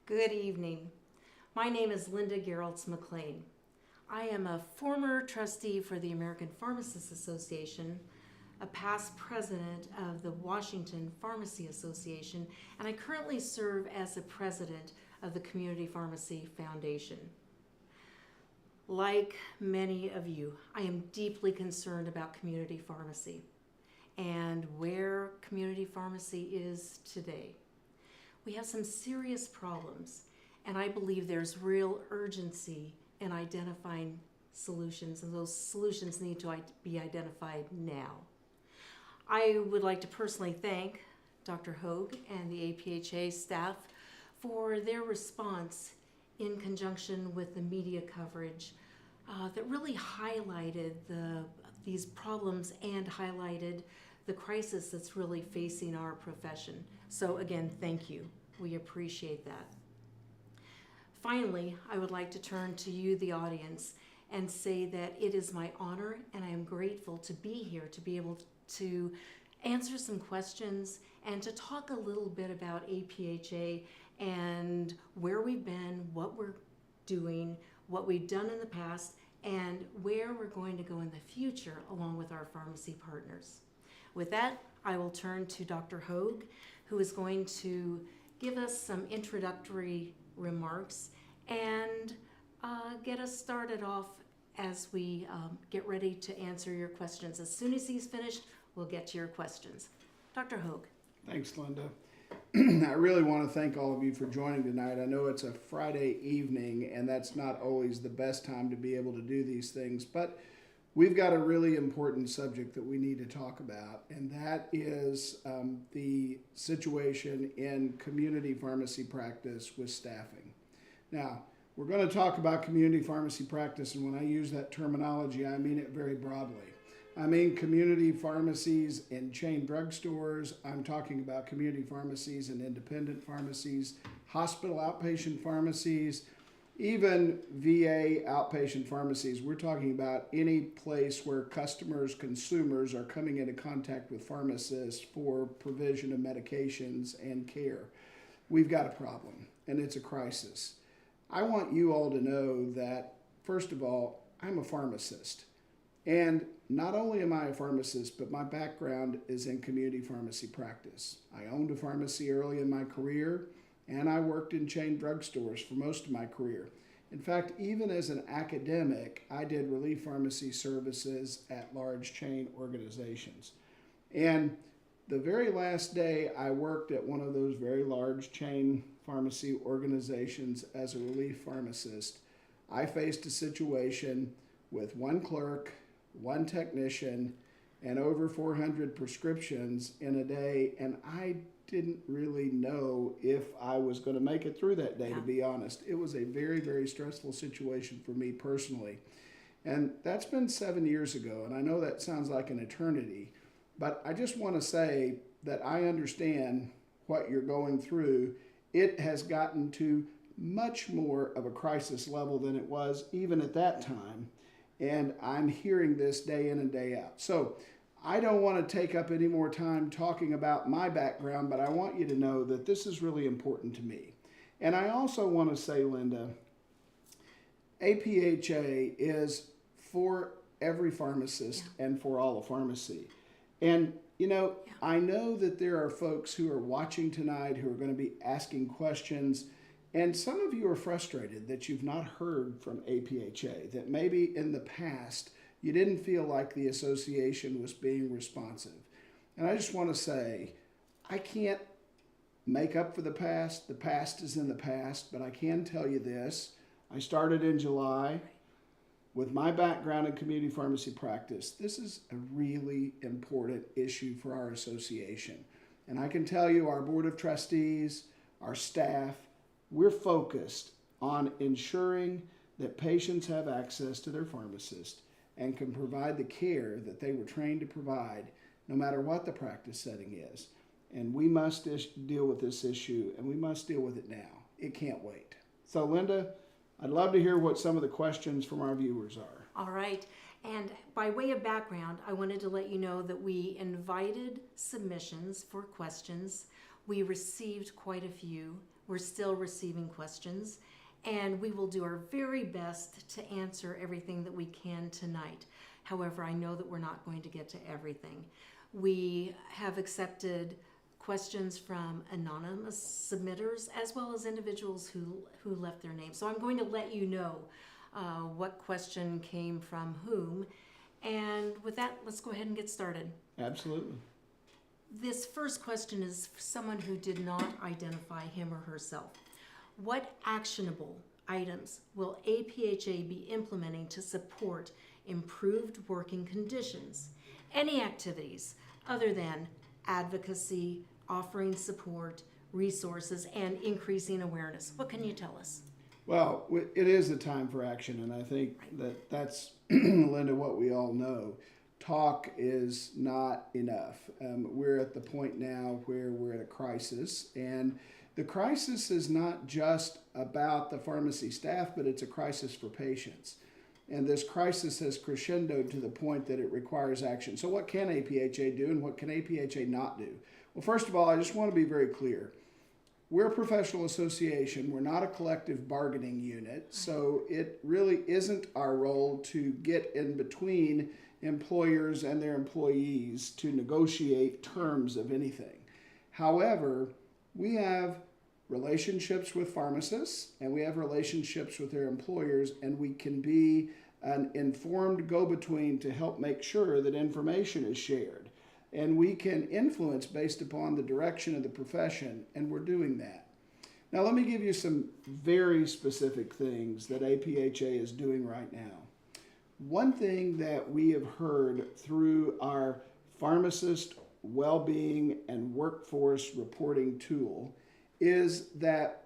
Good evening. My name is Linda MacLean. I am a former trustee for the American Pharmacists Association, a past president of the Washington Pharmacy Association, and I currently serve as the president of the Community Pharmacy Foundation. Like many of you, I am deeply concerned about community pharmacy and where community pharmacy is today. We have some serious problems, and I believe there's real urgency in identifying solutions, and those solutions need to be identified now. I would like to personally thank Dr. Hogue and the APhA staff for their response in conjunction with the media coverage that really highlighted these problems and highlighted the crisis that's really facing our profession. So again, thank you. We appreciate that. Finally, I would like to turn to you, the audience, and say that it is my honor and I am grateful to be here to be able to answer some questions and to talk a little bit about APhA and where we've been, what we're doing, what we've done in the past, and where we're going to go in the future along with our pharmacy partners. With that, I will turn to Dr. Hogue, who is going to give us some introductory remarks and get us started off as we get ready to answer your questions. As soon as he's finished, we'll get to your questions. Dr. Hogue. Thanks, Linda. I really want to thank all of you for joining tonight. I know it's a Friday evening, and that's not always the best time to be able to do these things, but we've got a really important subject that we need to talk about, and that is the situation in community pharmacy practice with staffing. Now, we're going to talk about community pharmacy practice, and when I use that terminology, I mean it very broadly. I mean community pharmacies in chain drugstores. I'm talking about community pharmacies and independent pharmacies, hospital outpatient pharmacies, even VA outpatient pharmacies. We're talking about any place where customers, consumers are coming into contact with pharmacists for provision of medications and care. We've got a problem, and it's a crisis. I want you all to know that, first of all, I'm a pharmacist. And not only am I a pharmacist, but my background is in community pharmacy practice. I owned a pharmacy early in my career, and I worked in chain drugstores for most of my career. In fact, even as an academic, I did relief pharmacy services at large chain organizations. And the very last day I worked at one of those very large chain pharmacy organizations as a relief pharmacist, I faced a situation with one clerk, one technician, and over 400 prescriptions in a day, and I didn't really know if I was going to make it through that day, to be honest. It was a very, very stressful situation for me personally. And that's been 7 years ago, and I know that sounds like an eternity, but I just want to say that I understand what you're going through. It has gotten to much more of a crisis level than it was even at that time. And I'm hearing this day in and day out. So I don't want to take up any more time talking about my background, but I want you to know that this is really important to me. And I also want to say, Linda, APhA is for every pharmacist and for all of pharmacy. And, you know, I know that there are folks who are watching tonight who are going to be asking questions. And some of you are frustrated that you've not heard from APhA, that maybe in the past you didn't feel like the association was being responsive. And I just want to say, I can't make up for the past. The past is in the past, but I can tell you this. I started in July. With my background in community pharmacy practice, this is a really important issue for our association. And I can tell you our board of trustees, our staff, we're focused on ensuring that patients have access to their pharmacist and can provide the care that they were trained to provide, no matter what the practice setting is. And we must deal with this issue, and we must deal with it now. It can't wait. So, Linda, I'd love to hear what some of the questions from our viewers are. All right. And by way of background, I wanted to let you know that we invited submissions for questions. We received quite a few. We're still receiving questions, and we will do our very best to answer everything that we can tonight. However, I know that we're not going to get to everything. We have accepted questions from anonymous submitters as well as individuals who left their names. So I'm going to let you know what question came from whom. And with that, let's go ahead and get started. Absolutely. This first question is for someone who did not identify him or herself. What actionable items will APHA be implementing to support improved working conditions? Any activities other than advocacy, offering support, resources, and increasing awareness? What can you tell us? Well, it is a time for action, and I think that's, Linda, what we all know. Talk is not enough. We're at the point now where we're at a crisis, and the crisis is not just about the pharmacy staff, but it's a crisis for patients. And this crisis has crescendoed to the point that it requires action. So what can APHA do, and what can APHA not do? Well, first of all, I just want to be very clear. We're a professional association. We're not a collective bargaining unit. So it really isn't our role to get in between employers and their employees to negotiate terms of anything. However, we have relationships with pharmacists and we have relationships with their employers, and we can be an informed go-between to help make sure that information is shared. And we can influence based upon the direction of the profession, and we're doing that. Now, let me give you some very specific things that APHA is doing right now. One thing that we have heard through our pharmacist well-being and workforce reporting tool is that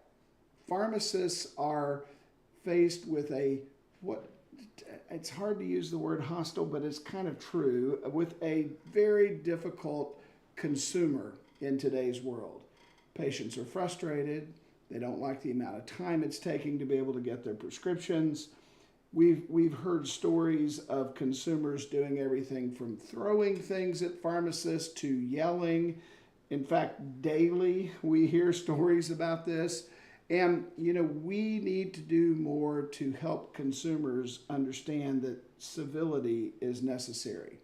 pharmacists are faced with it's hard to use the word hostile, but it's kind of true, with a very difficult consumer in today's world. Patients are frustrated. They don't like the amount of time it's taking to be able to get their prescriptions. We've heard stories of consumers doing everything from throwing things at pharmacists to yelling. In fact, daily we hear stories about this. And, we need to do more to help consumers understand that civility is necessary.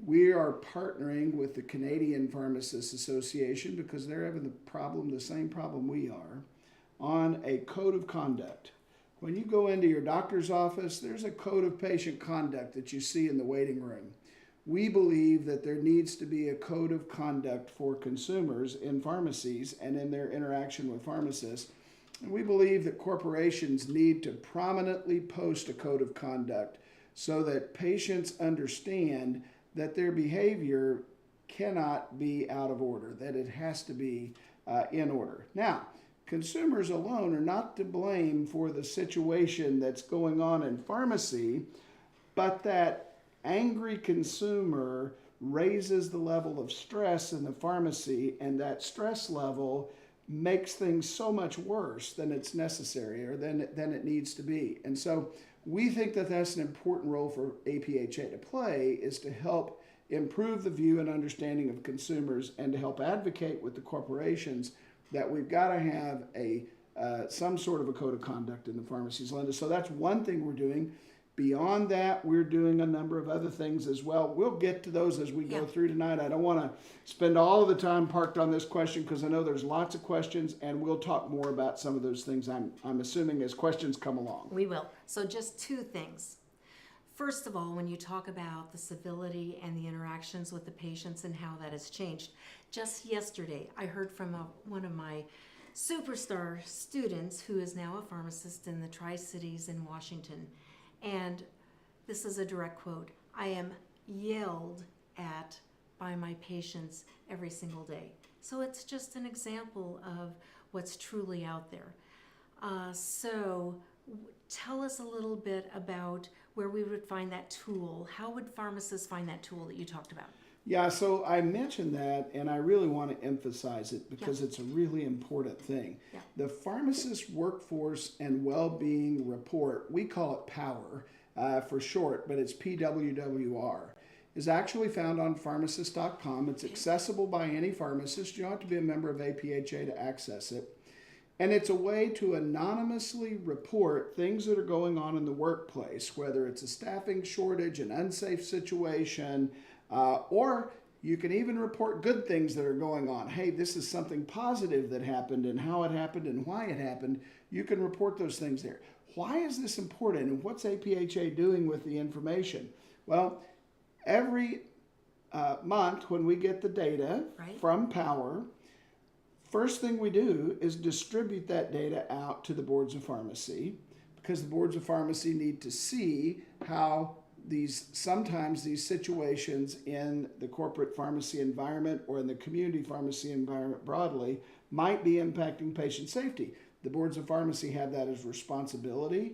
We are partnering with the Canadian Pharmacists Association, because they're having the same problem we are, on a code of conduct. When you go into your doctor's office, there's a code of patient conduct that you see in the waiting room. We believe that there needs to be a code of conduct for consumers in pharmacies and in their interaction with pharmacists. And we believe that corporations need to prominently post a code of conduct so that patients understand that their behavior cannot be out of order, that it has to be in order. Now, consumers alone are not to blame for the situation that's going on in pharmacy, but that angry consumer raises the level of stress in the pharmacy, and that stress level makes things so much worse than it's necessary or than it needs to be. And so we think that that's an important role for APHA to play, is to help improve the view and understanding of consumers and to help advocate with the corporations that we've got to have some sort of a code of conduct in the pharmacies, Linda. So that's one thing we're doing. Beyond that, we're doing a number of other things as well. We'll get to those as we go through tonight. I don't want to spend all of the time parked on this question, because I know there's lots of questions, and we'll talk more about some of those things, I'm assuming, as questions come along. We will. So just two things. First of all, when you talk about the civility and the interactions with the patients and how that has changed, just yesterday I heard from one of my superstar students who is now a pharmacist in the Tri-Cities in Washington. And this is a direct quote: "I am yelled at by my patients every single day." So it's just an example of what's truly out there. Tell us a little bit about where we would find that tool. How would pharmacists find that tool that you talked about? Yeah, so I mentioned that, and I really want to emphasize it because it's a really important thing. Yeah. The Pharmacist Workforce and Wellbeing Report, we call it POWER for short, but it's PWWR, is actually found on pharmacist.com. It's accessible by any pharmacist. You don't have to be a member of APHA to access it. And it's a way to anonymously report things that are going on in the workplace, whether it's a staffing shortage, an unsafe situation, or you can even report good things that are going on. Hey, this is something positive that happened and how it happened and why it happened. You can report those things there. Why is this important and what's APHA doing with the information? Well, every month when we get the data from Power, first thing we do is distribute that data out to the boards of pharmacy, because the boards of pharmacy need to see how sometimes these situations in the corporate pharmacy environment or in the community pharmacy environment broadly might be impacting patient safety. The boards of pharmacy have that as responsibility.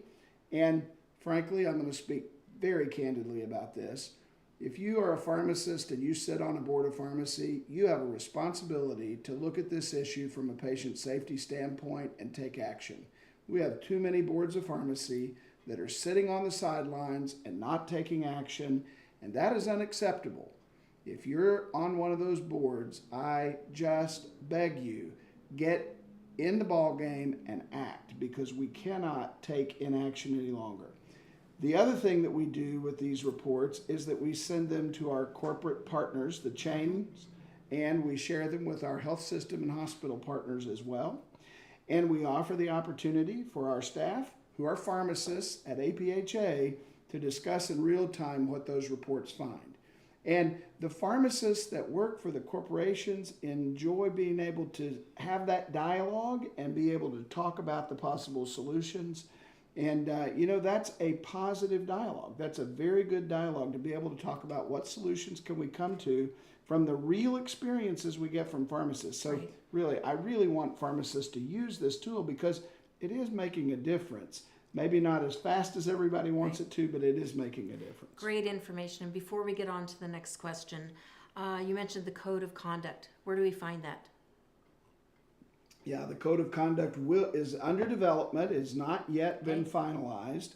And frankly, I'm going to speak very candidly about this. If you are a pharmacist and you sit on a board of pharmacy, you have a responsibility to look at this issue from a patient safety standpoint and take action. We have too many boards of pharmacy that are sitting on the sidelines and not taking action, and that is unacceptable. If you're on one of those boards, I just beg you, get in the ball game and act, because we cannot take inaction any longer. The other thing that we do with these reports is that we send them to our corporate partners, the chains, and we share them with our health system and hospital partners as well. And we offer the opportunity for our staff, who are pharmacists at APHA, to discuss in real time what those reports find. And the pharmacists that work for the corporations enjoy being able to have that dialogue and be able to talk about the possible solutions. And, that's a positive dialogue. That's a very good dialogue, to be able to talk about what solutions can we come to from the real experiences we get from pharmacists. So really, I really want pharmacists to use this tool, because it is making a difference. Maybe not as fast as everybody wants it to, but it is making a difference. Great information. And before we get on to the next question, you mentioned the code of conduct. Where do we find that? Yeah, the code of conduct is under development. It's not yet been finalized.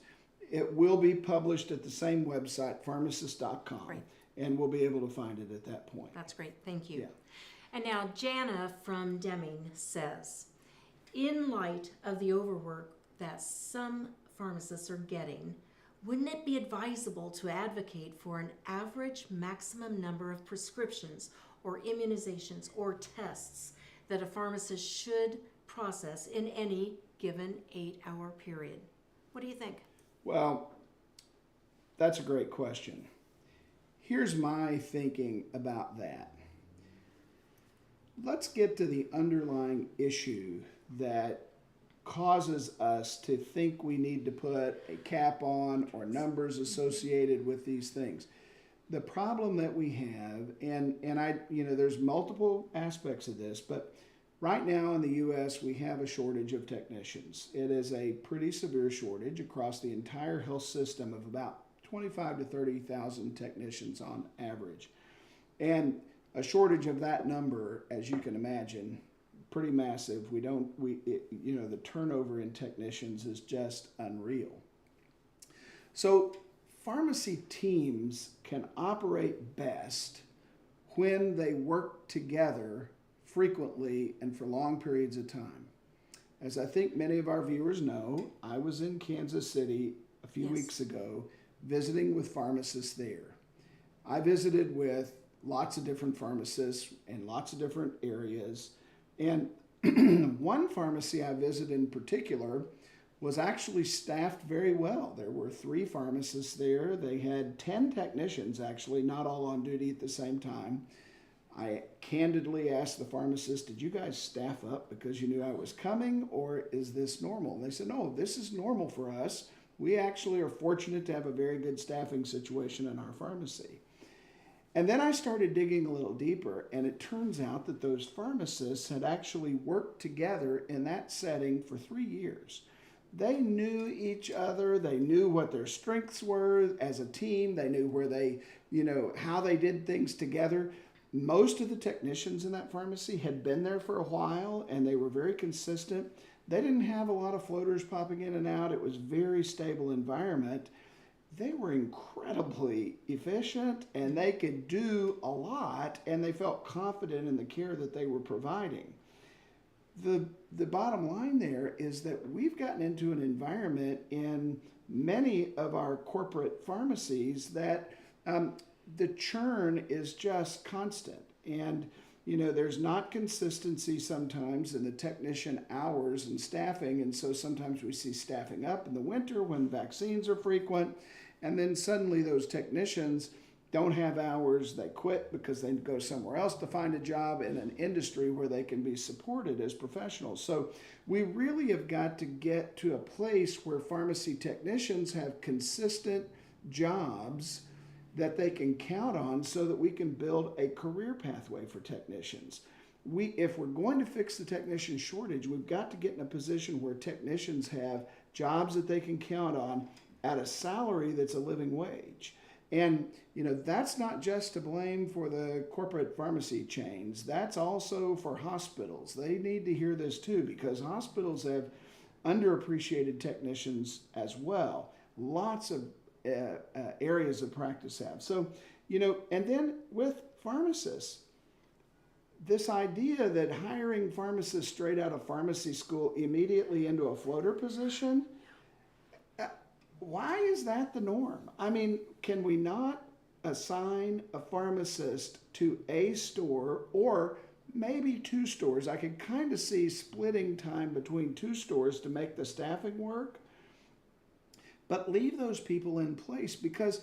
It will be published at the same website, pharmacist.com, and we'll be able to find it at that point. That's great. Thank you. Yeah. And now Jana from Deming says, in light of the overwork that some pharmacists are getting, wouldn't it be advisable to advocate for an average maximum number of prescriptions or immunizations or tests that a pharmacist should process in any given 8-hour period? What do you think? Well, that's a great question. Here's my thinking about that. Let's get to the underlying issue that causes us to think we need to put a cap on or numbers associated with these things. The problem that we have, and there's multiple aspects of this, but right now in the U.S. we have a shortage of technicians. It is a pretty severe shortage across the entire health system of about 25 to 30,000 technicians on average. And a shortage of that number, as you can imagine, pretty massive. The turnover in technicians is just unreal. So pharmacy teams can operate best when they work together frequently and for long periods of time. As I think many of our viewers know, I was in Kansas City a few weeks ago visiting with pharmacists there. I visited with lots of different pharmacists in lots of different areas. And one pharmacy I visited in particular was actually staffed very well. There were 3 pharmacists there. They had 10 technicians, actually, not all on duty at the same time. I candidly asked the pharmacist, did you guys staff up because you knew I was coming, or is this normal? And they said, no, this is normal for us. We actually are fortunate to have a very good staffing situation in our pharmacy. And then I started digging a little deeper, and it turns out that those pharmacists had actually worked together in that setting for 3 years. They knew each other. They knew what their strengths were as a team. They knew where they, how they did things together. Most of the technicians in that pharmacy had been there for a while, and they were very consistent. They didn't have a lot of floaters popping in and out. It was a very stable environment. They were incredibly efficient, and they could do a lot, and they felt confident in the care that they were providing. the bottom line there is that we've gotten into an environment in many of our corporate pharmacies that the churn is just constant. And, there's not consistency sometimes in the technician hours and staffing. And so sometimes we see staffing up in the winter when vaccines are frequent. And then suddenly those technicians don't have hours, they quit because they go somewhere else to find a job in an industry where they can be supported as professionals. So we really have got to get to a place where pharmacy technicians have consistent jobs that they can count on so that we can build a career pathway for technicians. If we're going to fix the technician shortage, we've got to get in a position where technicians have jobs that they can count on at a salary that's a living wage. And, that's not just to blame for the corporate pharmacy chains. That's also for hospitals. They need to hear this too, because hospitals have underappreciated technicians as well. Lots of areas of practice have. So, and then with pharmacists, this idea that hiring pharmacists straight out of pharmacy school immediately into a floater position, why is that the norm? I mean, can we not assign a pharmacist to a store or maybe two stores? I could kind of see splitting time between two stores to make the staffing work, but leave those people in place, because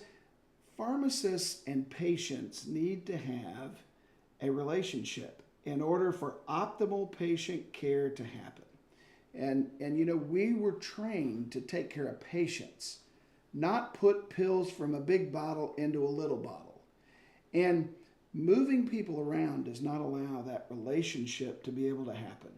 pharmacists and patients need to have a relationship in order for optimal patient care to happen. And we were trained to take care of patients, not put pills from a big bottle into a little bottle. And moving people around does not allow that relationship to be able to happen.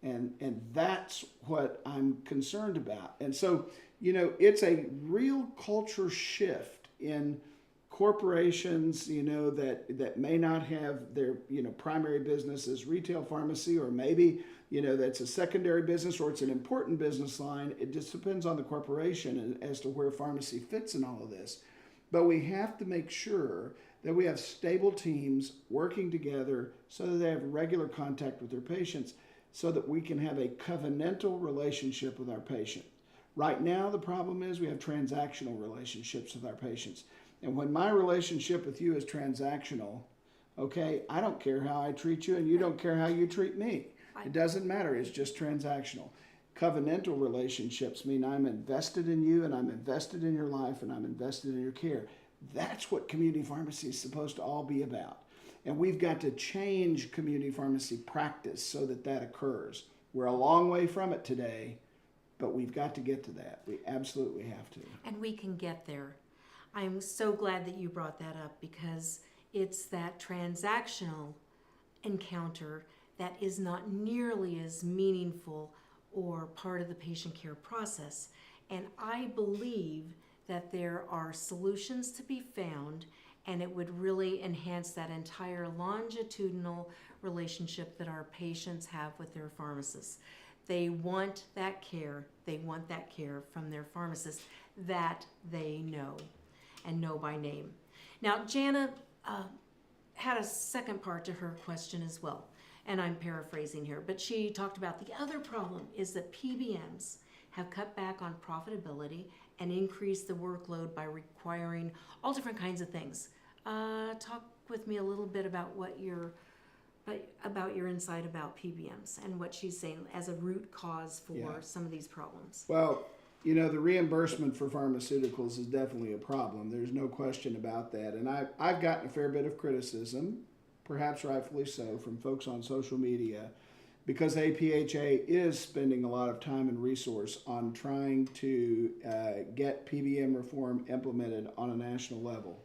And that's what I'm concerned about. And so, it's a real culture shift in corporations, that may not have their, primary business as retail pharmacy, or maybe, that's a secondary business, or it's an important business line. It just depends on the corporation as to where pharmacy fits in all of this. But we have to make sure that we have stable teams working together so that they have regular contact with their patients, so that we can have a covenantal relationship with our patient. Right now, the problem is we have transactional relationships with our patients. And when my relationship with you is transactional, okay, I don't care how I treat you and you don't care how you treat me. It doesn't matter. It's just transactional. Covenantal relationships mean I'm invested in you and I'm invested in your life and I'm invested in your care. That's what community pharmacy is supposed to all be about. And we've got to change community pharmacy practice so that that occurs. We're a long way from it today, but we've got to get to that. We absolutely have to. And we can get there. I'm so glad that you brought that up, because it's that transactional encounter that is not nearly as meaningful or part of the patient care process. And I believe that there are solutions to be found, and it would really enhance that entire longitudinal relationship that our patients have with their pharmacists. They want that care. They want that care from their pharmacist that they know and know by name. Now, Jana had a second part to her question as well, and I'm paraphrasing here, but she talked about the other problem is that PBMs have cut back on profitability and increased the workload by requiring all different kinds of things. Talk with me a little bit about your insight about PBMs and what she's saying as a root cause for some of these problems. Well, the reimbursement for pharmaceuticals is definitely a problem. There's no question about that. And I've gotten a fair bit of criticism, perhaps rightfully so, from folks on social media, because APhA is spending a lot of time and resource on trying to get PBM reform implemented on a national level.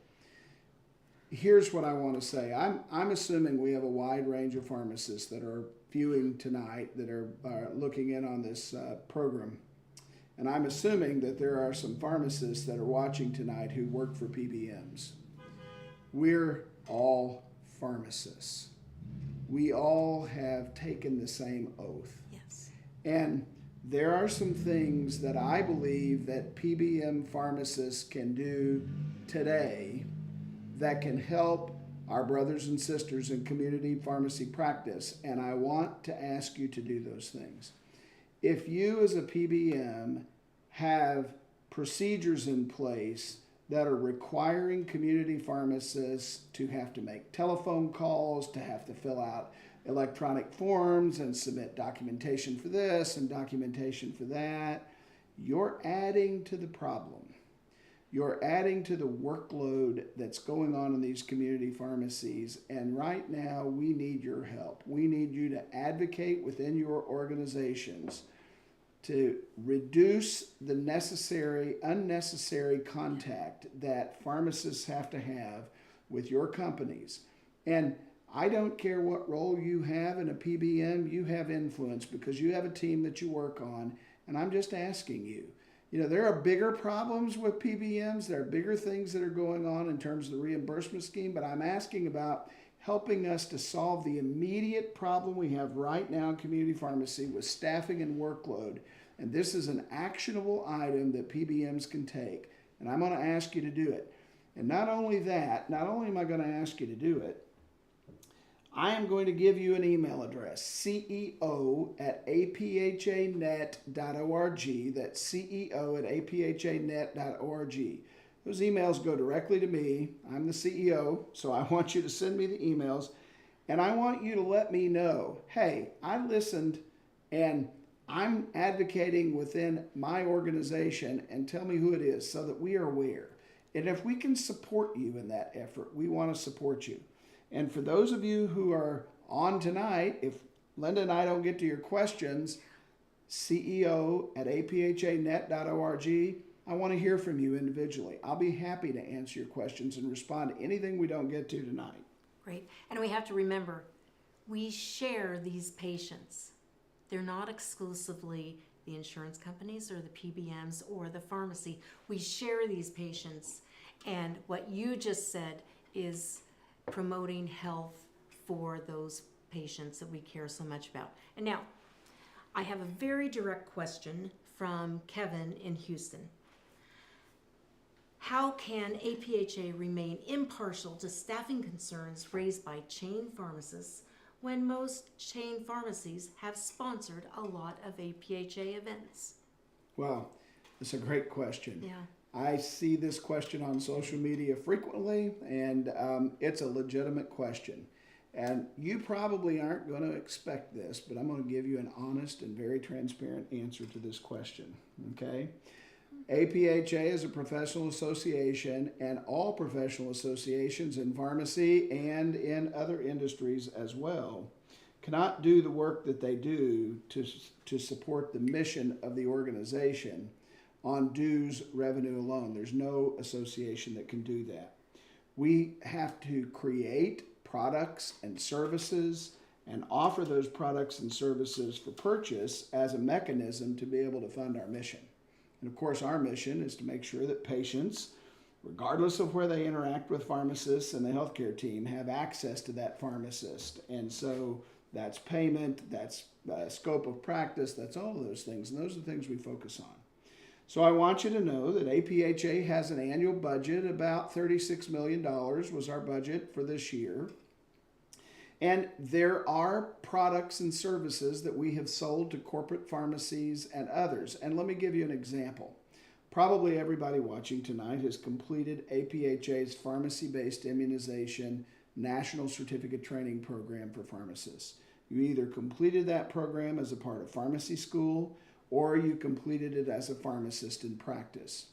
Here's what I want to say. I'm assuming we have a wide range of pharmacists that are viewing tonight, that are looking in on this program. And I'm assuming that there are some pharmacists that are watching tonight who work for PBMs. We're all pharmacists. We all have taken the same oath. Yes. And there are some things that I believe that PBM pharmacists can do today that can help our brothers and sisters in community pharmacy practice, and I want to ask you to do those things. If you as a PBM have procedures in place that are requiring community pharmacists to have to make telephone calls, to have to fill out electronic forms and submit documentation for this and documentation for that, you're adding to the problem. You're adding to the workload that's going on in these community pharmacies, and right now we need your help. We need you to advocate within your organizations to reduce the unnecessary contact that pharmacists have to have with your companies. And I don't care what role you have in a PBM, you have influence because you have a team that you work on, and I'm just asking you. There are bigger problems with PBMs. There are bigger things that are going on in terms of the reimbursement scheme, but I'm asking about helping us to solve the immediate problem we have right now in community pharmacy with staffing and workload. And this is an actionable item that PBMs can take. And I'm going to ask you to do it. And not only am I going to ask you to do it, I am going to give you an email address, ceo@aphanet.org. That's ceo@aphanet.org. Those emails go directly to me. I'm the CEO, so I want you to send me the emails. And I want you to let me know, hey, I listened and I'm advocating within my organization, and tell me who it is so that we are aware. And if we can support you in that effort, we want to support you. And for those of you who are on tonight, if Linda and I don't get to your questions, ceo@aphanet.org, I want to hear from you individually. I'll be happy to answer your questions and respond to anything we don't get to tonight. Great. And we have to remember, we share these patients. They're not exclusively the insurance companies or the PBMs or the pharmacy. We share these patients. And what you just said is promoting health for those patients that we care so much about. And now, I have a very direct question from Kevin in Houston. How can APHA remain impartial to staffing concerns raised by chain pharmacists when most chain pharmacies have sponsored a lot of APHA events? Well, it's a great question. Yeah. I see this question on social media frequently, and it's a legitimate question. And you probably aren't going to expect this, but I'm going to give you an honest and very transparent answer to this question, okay? APHA is a professional association, and all professional associations in pharmacy and in other industries as well cannot do the work that they do to support the mission of the organization on dues revenue alone. There's no association that can do that. We have to create products and services and offer those products and services for purchase as a mechanism to be able to fund our mission. And of course, our mission is to make sure that patients, regardless of where they interact with pharmacists and the healthcare team, have access to that pharmacist. And so that's payment, that's scope of practice, that's all of those things. And those are the things we focus on. So I want you to know that APHA has an annual budget. About $36 million was our budget for this year. And there are products and services that we have sold to corporate pharmacies and others. And let me give you an example. Probably everybody watching tonight has completed APHA's pharmacy-based immunization national certificate training program for pharmacists. You either completed that program as a part of pharmacy school or you completed it as a pharmacist in practice.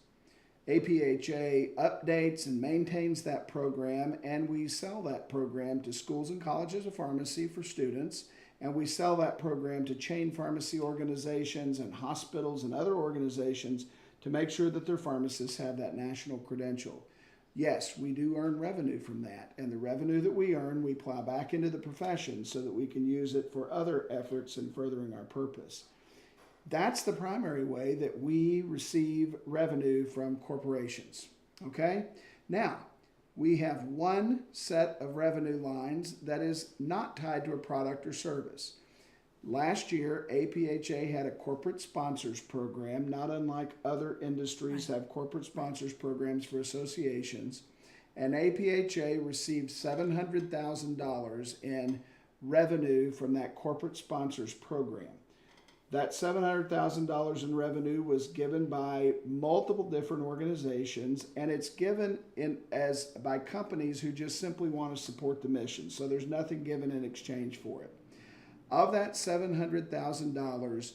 APHA updates and maintains that program, and we sell that program to schools and colleges of pharmacy for students, and we sell that program to chain pharmacy organizations and hospitals and other organizations to make sure that their pharmacists have that national credential. Yes, we do earn revenue from that, and the revenue that we earn, we plow back into the profession so that we can use it for other efforts in furthering our purpose. That's the primary way that we receive revenue from corporations, okay? Now, we have one set of revenue lines that is not tied to a product or service. Last year, APHA had a corporate sponsors program, not unlike other industries have corporate sponsors programs for associations. and APHA received $700,000 in revenue from that corporate sponsors program. That $700,000 in revenue was given by multiple different organizations, and it's given by companies who just simply want to support the mission. So there's nothing given in exchange for it. Of that $700,000,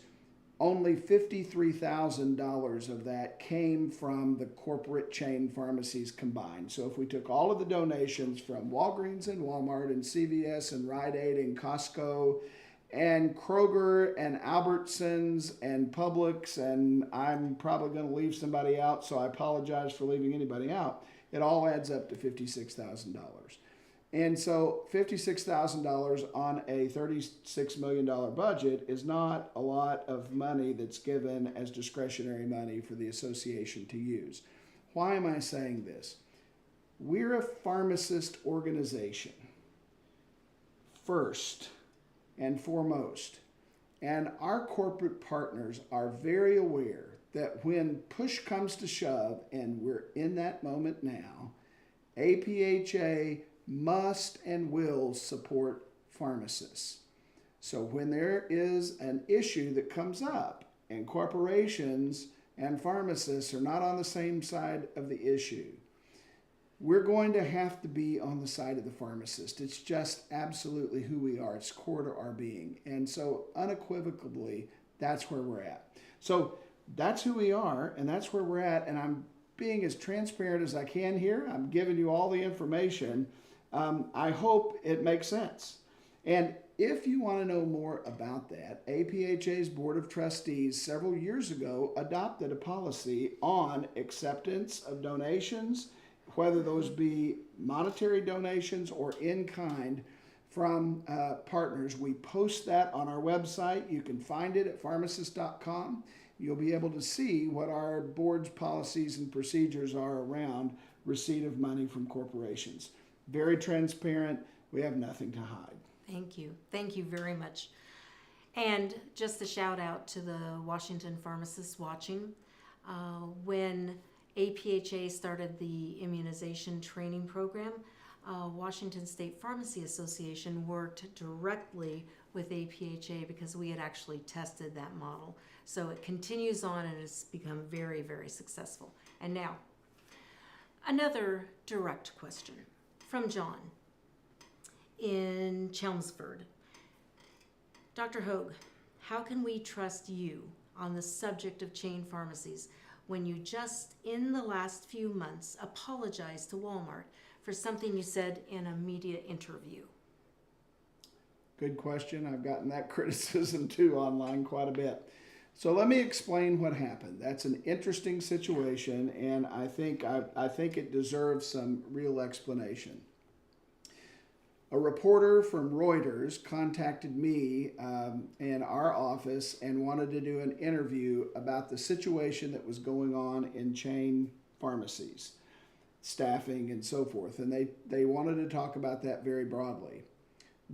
only $53,000 of that came from the corporate chain pharmacies combined. So if we took all of the donations from Walgreens and Walmart and CVS and Rite Aid and Costco and Kroger and Albertsons and Publix, and I'm probably going to leave somebody out, so I apologize for leaving anybody out, it all adds up to $56,000. And so $56,000 on a $36 million budget is not a lot of money that's given as discretionary money for the association to use. Why am I saying this? We're a pharmacist organization, first and foremost. And our corporate partners are very aware that when push comes to shove, and we're in that moment now, APHA must and will support pharmacists. So when there is an issue that comes up and corporations and pharmacists are not on the same side of the issue, we're going to have to be on the side of the pharmacist. It's just absolutely who we are. It's core to our being. And so unequivocally, that's where we're at. So that's who we are, and that's where we're at. And I'm being as transparent as I can here. I'm giving you all the information. I hope it makes sense. And if you want to know more about that, APHA's Board of Trustees several years ago adopted a policy on acceptance of donations, whether those be monetary donations or in kind from partners. We post that on our website. You can find it at pharmacist.com. You'll be able to see what our board's policies and procedures are around receipt of money from corporations. Very transparent. We have nothing to hide. Thank you. Thank you very much. And just a shout out to the Washington pharmacists watching. When APHA started the immunization training program, Washington State Pharmacy Association worked directly with APHA because we had actually tested that model. So it continues on and it's become very, very successful. And now, another direct question from John in Chelmsford. Dr. Hogue, how can we trust you on the subject of chain pharmacies when you just in the last few months apologized to Walmart for something you said in a media interview? Good question. I've gotten that criticism too online quite a bit. So let me explain what happened. That's an interesting situation, and I think it deserves some real explanation. A reporter from Reuters contacted me in our office and wanted to do an interview about the situation that was going on in chain pharmacies, staffing and so forth. And they wanted to talk about that very broadly.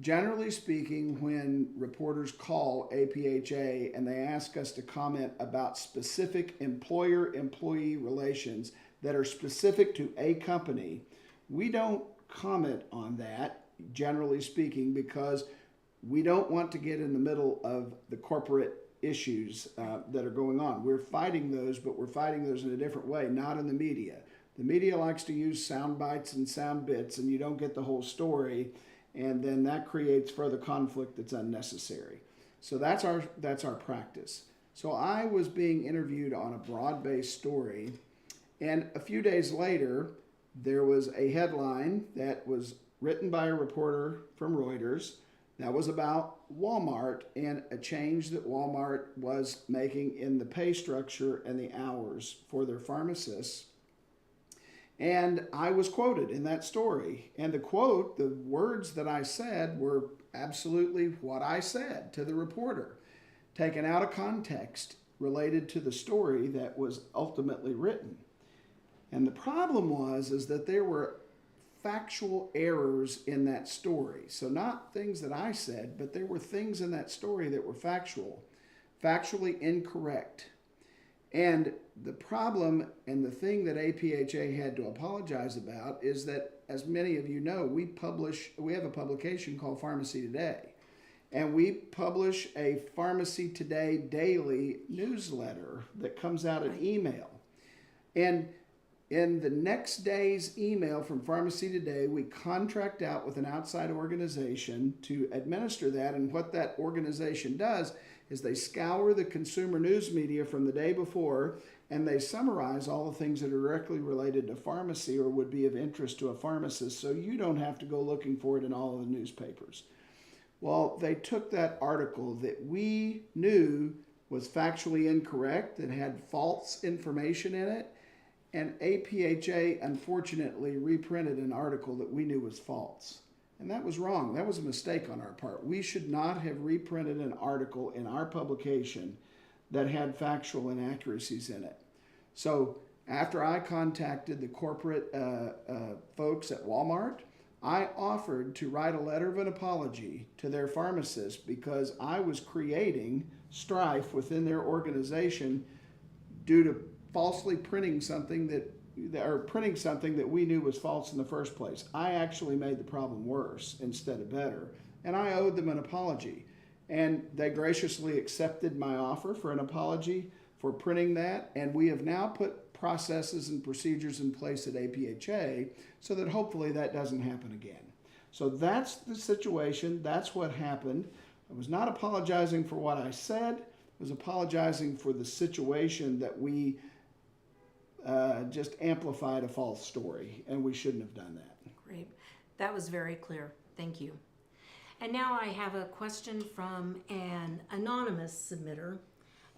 Generally speaking, when reporters call APHA and they ask us to comment about specific employer-employee relations that are specific to a company, we don't comment on that, generally speaking, because we don't want to get in the middle of the corporate issues that are going on. We're fighting those, but we're fighting those in a different way, not in the media. The media likes to use sound bites and sound bits, and you don't get the whole story, and then that creates further conflict that's unnecessary. So that's our practice. So I was being interviewed on a broad-based story, and a few days later, there was a headline that was written by a reporter from Reuters that was about Walmart and a change that Walmart was making in the pay structure and the hours for their pharmacists. And I was quoted in that story. And the quote, the words that I said were absolutely what I said to the reporter, taken out of context related to the story that was ultimately written. And the problem is that there were factual errors in that story. So not things that I said, but there were things in that story that were factually incorrect. And the problem and the thing that APHA had to apologize about is that, as many of you know, we have a publication called Pharmacy Today. And we publish a Pharmacy Today daily newsletter that comes out in email. And in the next day's email from Pharmacy Today, we contract out with an outside organization to administer that. And what that organization does is they scour the consumer news media from the day before, and they summarize all the things that are directly related to pharmacy or would be of interest to a pharmacist, so you don't have to go looking for it in all of the newspapers. Well, they took that article that we knew was factually incorrect, that had false information in it, and APHA unfortunately reprinted an article that we knew was false. And that was wrong. That was a mistake on our part. We should not have reprinted an article in our publication that had factual inaccuracies in it. So after I contacted the corporate folks at Walmart, I offered to write a letter of an apology to their pharmacist because I was creating strife within their organization due to falsely printing something that we knew was false in the first place. I actually made the problem worse instead of better, and I owed them an apology. And they graciously accepted my offer for an apology for printing that, and we have now put processes and procedures in place at APHA so that hopefully that doesn't happen again. So that's the situation. That's what happened. I was not apologizing for what I said. I was apologizing for the situation that we just amplified a false story, and we shouldn't have done that. Great. That was very clear. Thank you. And now I have a question from an anonymous submitter,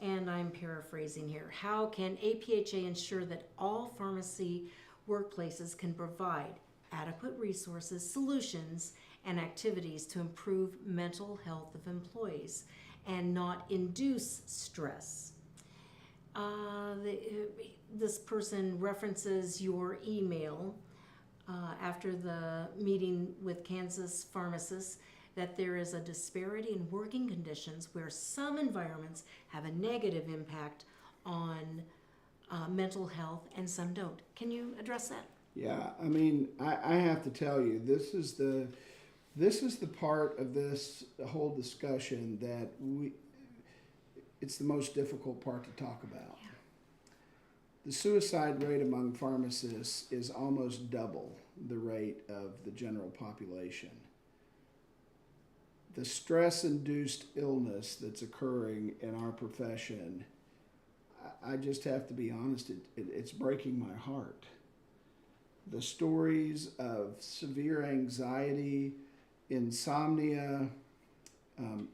and I'm paraphrasing here. How can APHA ensure that all pharmacy workplaces can provide adequate resources, solutions, and activities to improve mental health of employees and not induce stress? This person references your email after the meeting with Kansas pharmacists that there is a disparity in working conditions where some environments have a negative impact on mental health and some don't. Can you address that? Yeah, I mean, I have to tell you, this is the part of this whole discussion that it's the most difficult part to talk about. Yeah. The suicide rate among pharmacists is almost double the rate of the general population. The stress-induced illness that's occurring in our profession, I just have to be honest, it's breaking my heart. The stories of severe anxiety, insomnia,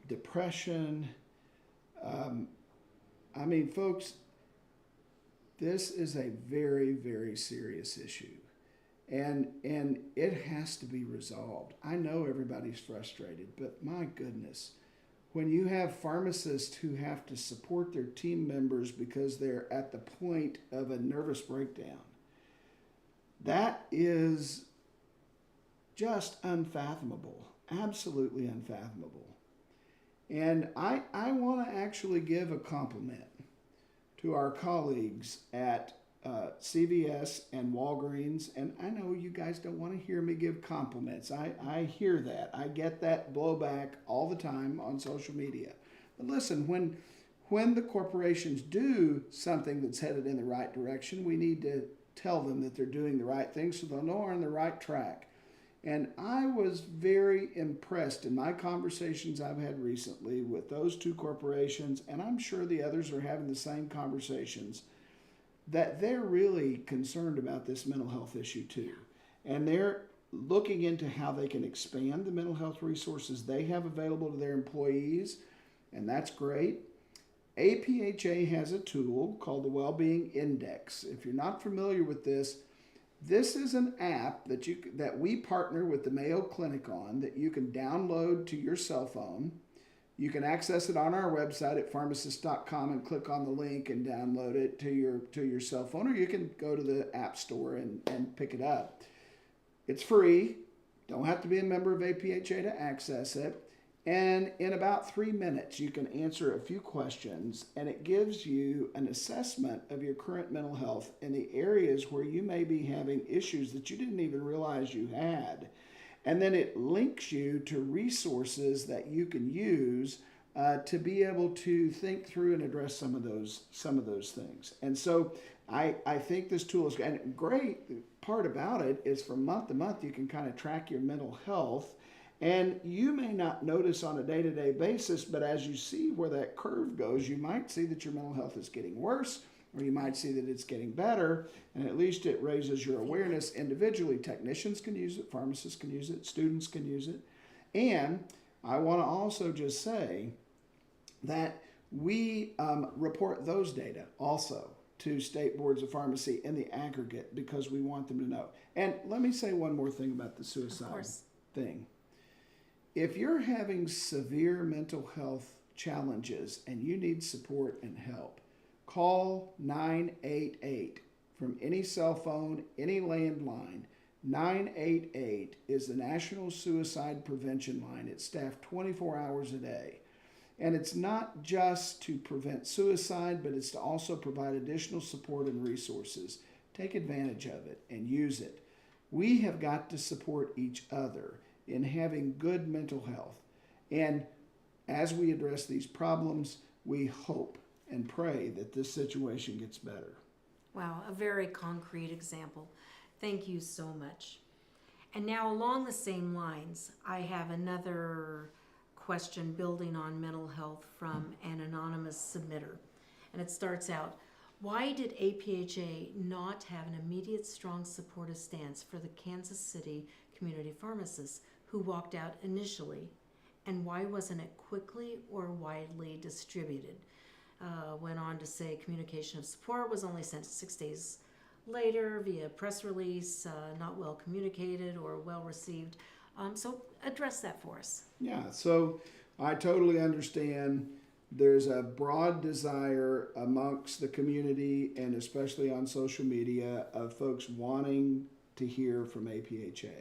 depression. I mean, folks, this is a very, very serious issue. And it has to be resolved. I know everybody's frustrated, but my goodness, when you have pharmacists who have to support their team members because they're at the point of a nervous breakdown, that is just unfathomable, absolutely unfathomable. And I want to actually give a compliment to our colleagues at CVS and Walgreens, and I know you guys don't want to hear me give compliments. I hear that. I get that blowback all the time on social media. But listen, when the corporations do something that's headed in the right direction, we need to tell them that they're doing the right thing so they'll know we're on the right track. And I was very impressed in my conversations I've had recently with those two corporations, and I'm sure the others are having the same conversations, that they're really concerned about this mental health issue too. And they're looking into how they can expand the mental health resources they have available to their employees, and that's great. APHA has a tool called the Wellbeing Index. If you're not familiar with this is an app that we partner with the Mayo Clinic on that you can download to your cell phone. You can access it on our website at pharmacist.com and click on the link and download it to your cell phone, or you can go to the App Store and pick it up. It's free. Don't have to be a member of APHA to access it. And in about 3 minutes, you can answer a few questions, and it gives you an assessment of your current mental health in the areas where you may be having issues that you didn't even realize you had. And then it links you to resources that you can use to be able to think through and address some of those things. And so I think this tool is, and great part about it is from month to month you can kind of track your mental health. And you may not notice on a day-to-day basis, but as you see where that curve goes, you might see that your mental health is getting worse, or you might see that it's getting better, and at least it raises your awareness individually. Technicians can use it, pharmacists can use it, students can use it. And I want to also just say that we report those data also to state boards of pharmacy in the aggregate because we want them to know. And let me say one more thing about the suicide thing. If you're having severe mental health challenges and you need support and help, call 988 from any cell phone, any landline. 988 is the National Suicide Prevention Line. It's staffed 24 hours a day. And it's not just to prevent suicide, but it's to also provide additional support and resources. Take advantage of it and use it. We have got to support each other in having good mental health. And as we address these problems, we hope and pray that this situation gets better. Wow, a very concrete example. Thank you so much. And now along the same lines, I have another question building on mental health from an anonymous submitter. And it starts out, why did APhA not have an immediate strong supportive stance for the Kansas City community pharmacists who walked out initially, and why wasn't it quickly or widely distributed? Went on to say communication of support was only sent 6 days later via press release, not well communicated or well received. So address that for us. Yeah, so I totally understand there's a broad desire amongst the community and especially on social media of folks wanting to hear from APhA.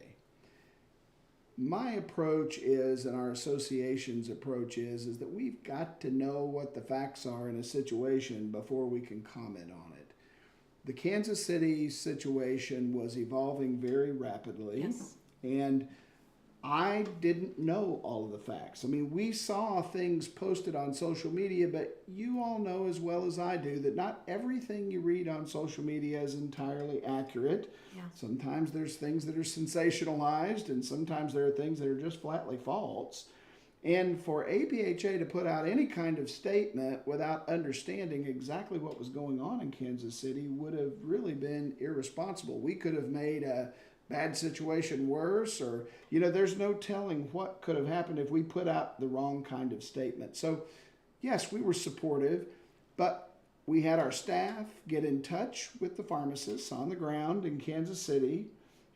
My approach is, and our association's approach is that we've got to know what the facts are in a situation before we can comment on it. The Kansas City situation was evolving very rapidly, Yes. and I didn't know all of the facts. I mean, we saw things posted on social media, but you all know as well as I do that not everything you read on social media is entirely accurate. Yeah. Sometimes there's things that are sensationalized, and sometimes there are things that are just flatly false. And for APhA to put out any kind of statement without understanding exactly what was going on in Kansas City would have really been irresponsible. We could have made a bad situation worse, or, there's no telling what could have happened if we put out the wrong kind of statement. So, yes, we were supportive, but we had our staff get in touch with the pharmacists on the ground in Kansas City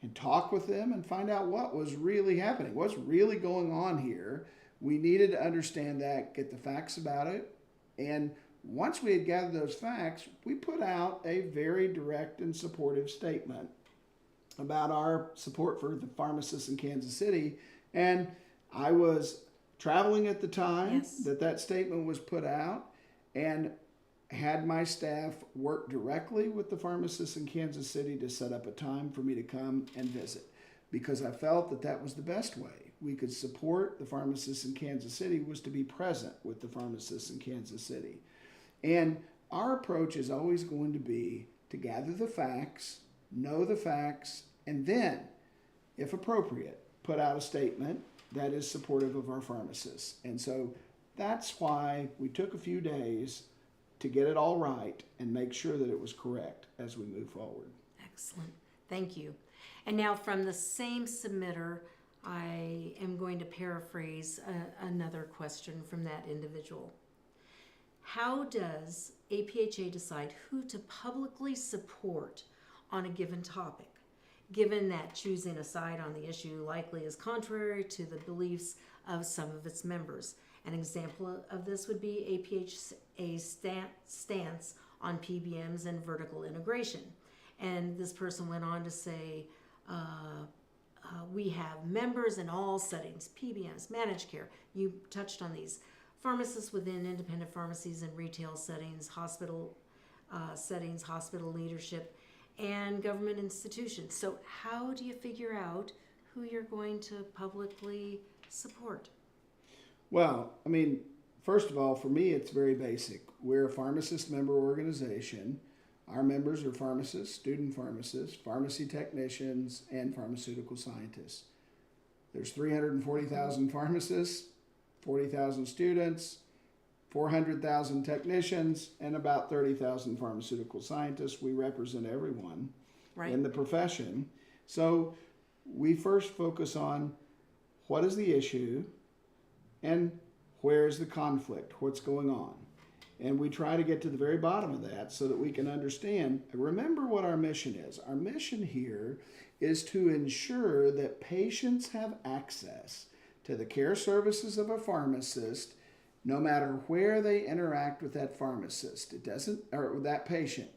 and talk with them and find out what was really happening, what's really going on here. We needed to understand that, get the facts about it, and once we had gathered those facts, we put out a very direct and supportive statement about our support for the pharmacists in Kansas City. And I was traveling at the time that statement was put out, and had my staff work directly with the pharmacists in Kansas City to set up a time for me to come and visit, because I felt that was the best way we could support the pharmacists in Kansas City, was to be present with the pharmacists in Kansas City. And our approach is always going to be to gather the facts, know the facts, and then, if appropriate, put out a statement that is supportive of our pharmacists. And so that's why we took a few days to get it all right and make sure that it was correct as we move forward. Excellent. Thank you. And now from the same submitter, I am going to paraphrase another question from that individual. How does APhA decide who to publicly support on a given topic, given that choosing a side on the issue likely is contrary to the beliefs of some of its members? An example of this would be APHA's stance on PBMs and vertical integration. And this person went on to say, We have members in all settings, PBMs, managed care. You touched on these. Pharmacists within independent pharmacies and retail settings, hospital settings, hospital leadership, and government institutions. So how do you figure out who you're going to publicly support? Well, I mean, first of all, for me, it's very basic. We're a pharmacist member organization. Our members are pharmacists, student pharmacists, pharmacy technicians, and pharmaceutical scientists. There's 340,000 pharmacists, 40,000 students, 400,000 technicians, and about 30,000 pharmaceutical scientists. We represent everyone in the profession. So we first focus on what is the issue and where is the conflict, what's going on. And we try to get to the very bottom of that so that we can understand. Remember what our mission is. Our mission here is to ensure that patients have access to the care services of a pharmacist no matter where they interact with that pharmacist. It doesn't, or that patient.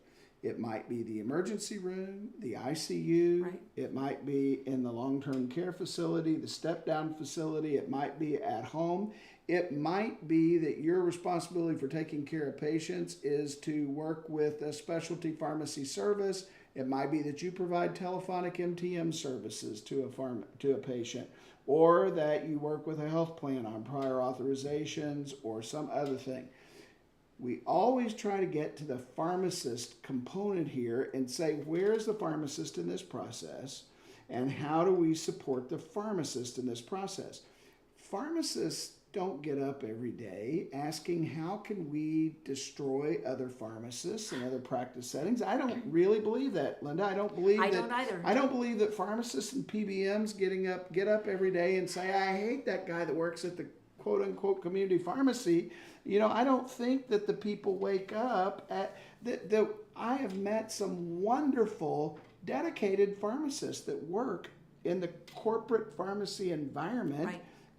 It might be the emergency room, the ICU, it might be in the long-term care facility, the step-down facility, it might be at home. It might be that your responsibility for taking care of patients is to work with a specialty pharmacy service. It might be that you provide telephonic MTM services to a patient, or that you work with a health plan on prior authorizations or some other thing. We always try to get to the pharmacist component here and say, where is the pharmacist in this process, and how do we support the pharmacist in this process? Pharmacists don't get up every day asking, how can we destroy other pharmacists and other practice settings? I don't really believe that, Linda. I don't either. I don't believe that pharmacists and PBMs get up every day and say, I hate that guy that works at the quote-unquote community pharmacy. You know, I don't think that the people wake up at I have met some wonderful, dedicated pharmacists that work in the corporate pharmacy environment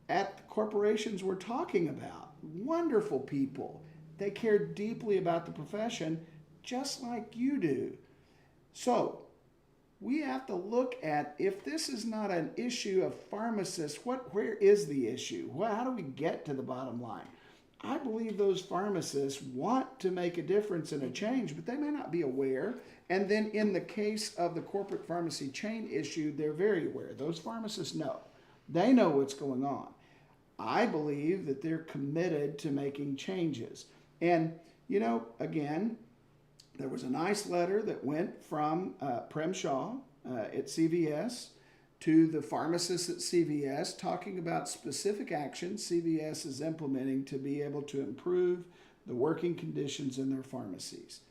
at the corporations we're talking about. Wonderful people. They care deeply about the profession, just like you do. So we have to look at, if this is not an issue of pharmacists, where is the issue? How do we get to the bottom line? I believe those pharmacists want to make a difference and a change, but they may not be aware. And then in the case of the corporate pharmacy chain issue, they're very aware. Those pharmacists know. They know what's going on. I believe that they're committed to making changes. And, you know, again, there was a nice letter that went from Prem Shah at CVS to the pharmacists at CVS talking about specific actions CVS is implementing to be able to improve the working conditions in their pharmacies.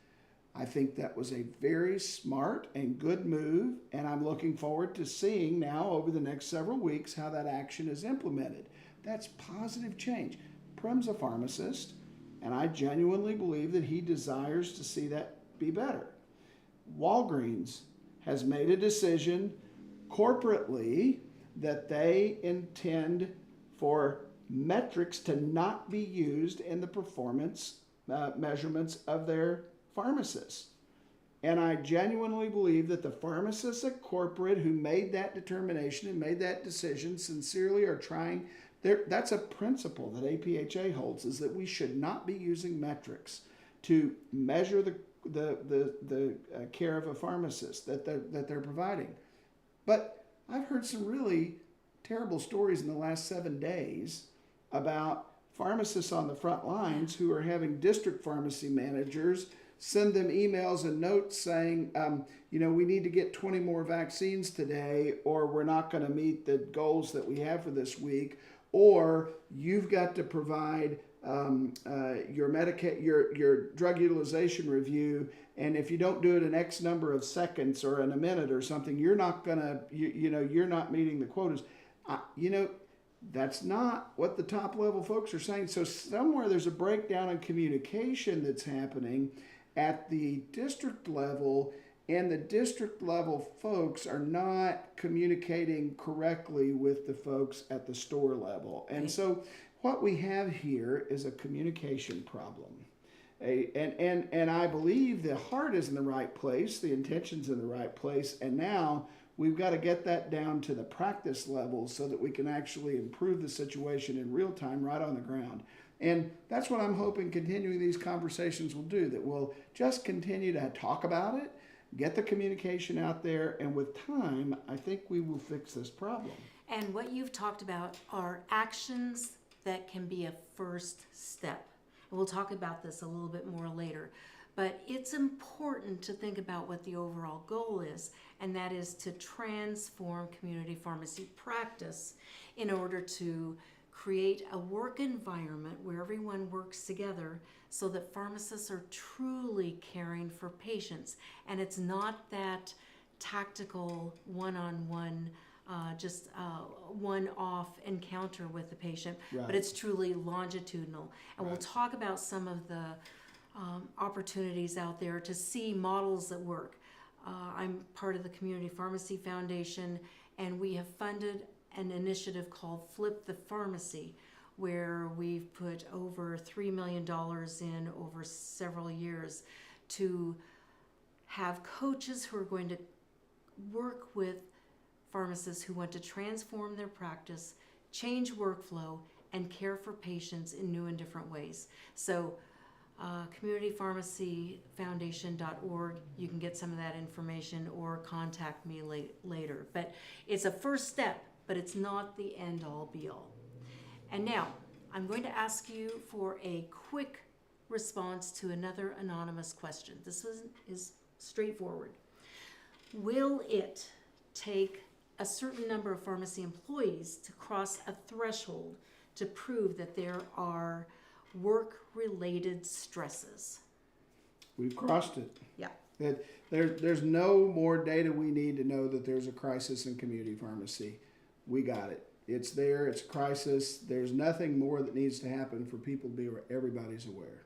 I think that was a very smart and good move, and I'm looking forward to seeing now over the next several weeks how that action is implemented. That's positive change. Prem's a pharmacist, and I genuinely believe that he desires to see that be better. Walgreens has made a decision corporately that they intend for metrics to not be used in the performance measurements of their pharmacists. And I genuinely believe that the pharmacists at corporate who made that determination and made that decision sincerely are trying. That's a principle that APhA holds, is that we should not be using metrics to measure the care of a pharmacist that they're providing. But I've heard some really terrible stories in the last 7 days about pharmacists on the front lines who are having district pharmacy managers send them emails and notes saying, we need to get 20 more vaccines today, or we're not going to meet the goals that we have for this week, or you've got to provide your drug utilization review, and if you don't do it in X number of seconds or in a minute or something, you're not gonna, you're not meeting the quotas. That's not what the top level folks are saying. So somewhere there's a breakdown in communication that's happening at the district level, and the district level folks are not communicating correctly with the folks at the store level. And so what we have here is a communication problem. And I believe the heart is in the right place, the intention's in the right place, and now We've got to get that down to the practice level so that we can actually improve the situation in real time right on the ground. And that's what I'm hoping continuing these conversations will do, that we'll just continue to talk about it, get the communication out there, and with time, I think we will fix this problem. And what you've talked about are actions that can be a first step. And we'll talk about this a little bit more later. But it's important to think about what the overall goal is, and that is to transform community pharmacy practice in order to create a work environment where everyone works together so that pharmacists are truly caring for patients. And it's not that tactical one-on-one, one-off encounter with the patient, Right. but it's truly longitudinal. And we'll talk about some of the opportunities out there to see models that work. I'm part of the Community Pharmacy Foundation, and we have funded an initiative called Flip the Pharmacy, where we've put over $3 million in over several years to have coaches who are going to work with pharmacists who want to transform their practice, change workflow, and care for patients in new and different ways. So communitypharmacyfoundation.org, you can get some of that information or contact me later. But it's a first step, but it's not the end-all be-all. And now, I'm going to ask you for a quick response to another anonymous question. This is straightforward. Will it take a certain number of pharmacy employees to cross a threshold to prove that there are work-related stresses? We've crossed it. Yeah. There's no more data we need to know that there's a crisis in community pharmacy. We got it. It's there. It's a crisis. There's nothing more that needs to happen for people to be where everybody's aware.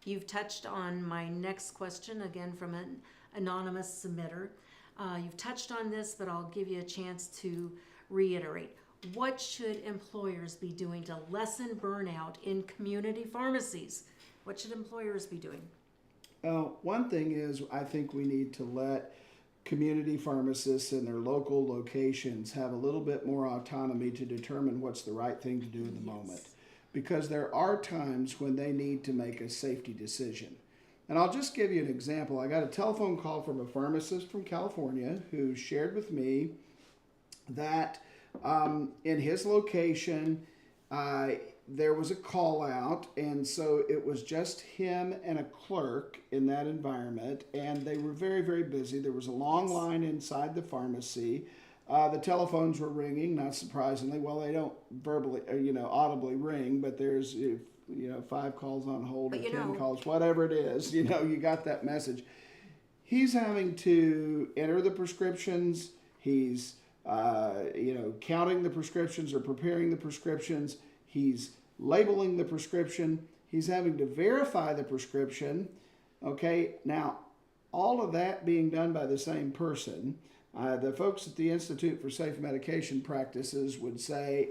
You've touched on my next question, again from an anonymous submitter. You've touched on this, but I'll give you a chance to reiterate. What should employers be doing to lessen burnout in community pharmacies? What should employers be doing? One thing is, I think we need to let community pharmacists in their local locations have a little bit more autonomy to determine what's the right thing to do in the moment. Because there are times when they need to make a safety decision. And I'll just give you an example. I got a telephone call from a pharmacist from California who shared with me that in his location, there was a call out, and so it was just him and a clerk in that environment, and they were very, very busy. There was a long line inside the pharmacy. The telephones were ringing, not surprisingly. Well, they don't verbally, audibly ring, but there's, 5 calls on hold or 10 calls, whatever it is, you got that message. He's having to enter the prescriptions. He's, counting the prescriptions or preparing the prescriptions. He's labeling the prescription. He's having to verify the prescription. Okay, now, all of that being done by the same person. The folks at the Institute for Safe Medication Practices would say,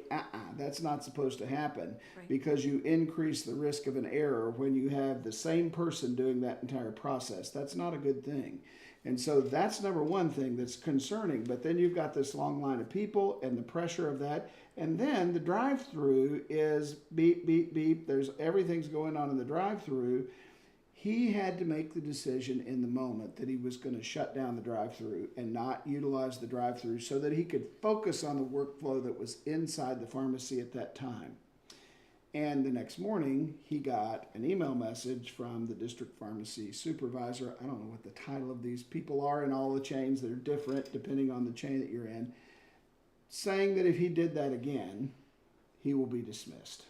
that's not supposed to happen, right, because you increase the risk of an error when you have the same person doing that entire process. That's not a good thing. And so that's number one thing that's concerning. But then you've got this long line of people and the pressure of that. And then the drive-through is beep, beep, beep. Everything's going on in the drive-through. He had to make the decision in the moment that he was going to shut down the drive-through and not utilize the drive-through so that he could focus on the workflow that was inside the pharmacy at that time. And the next morning, he got an email message from the district pharmacy supervisor. I don't know what the title of these people are in all the chains. They're different depending on the chain that you're in, saying that if he did that again, he will be dismissed.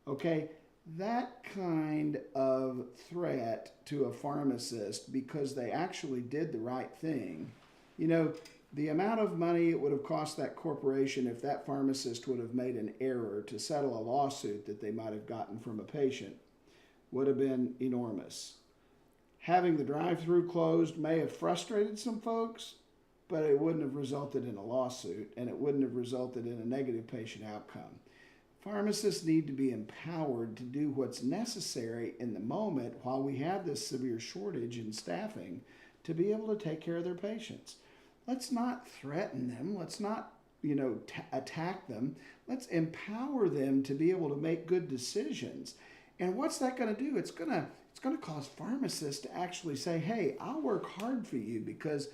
Okay? That kind of threat to a pharmacist because they actually did the right thing, the amount of money it would have cost that corporation if that pharmacist would have made an error to settle a lawsuit that they might have gotten from a patient would have been enormous. Having the drive-through closed may have frustrated some folks, but it wouldn't have resulted in a lawsuit, and it wouldn't have resulted in a negative patient outcome. Pharmacists need to be empowered to do what's necessary in the moment while we have this severe shortage in staffing to be able to take care of their patients. let's not threaten them. Let's not, attack them. Let's empower them to be able to make good decisions. And what's that going to do? It's going to cause pharmacists to actually say, hey, I'll work hard for you because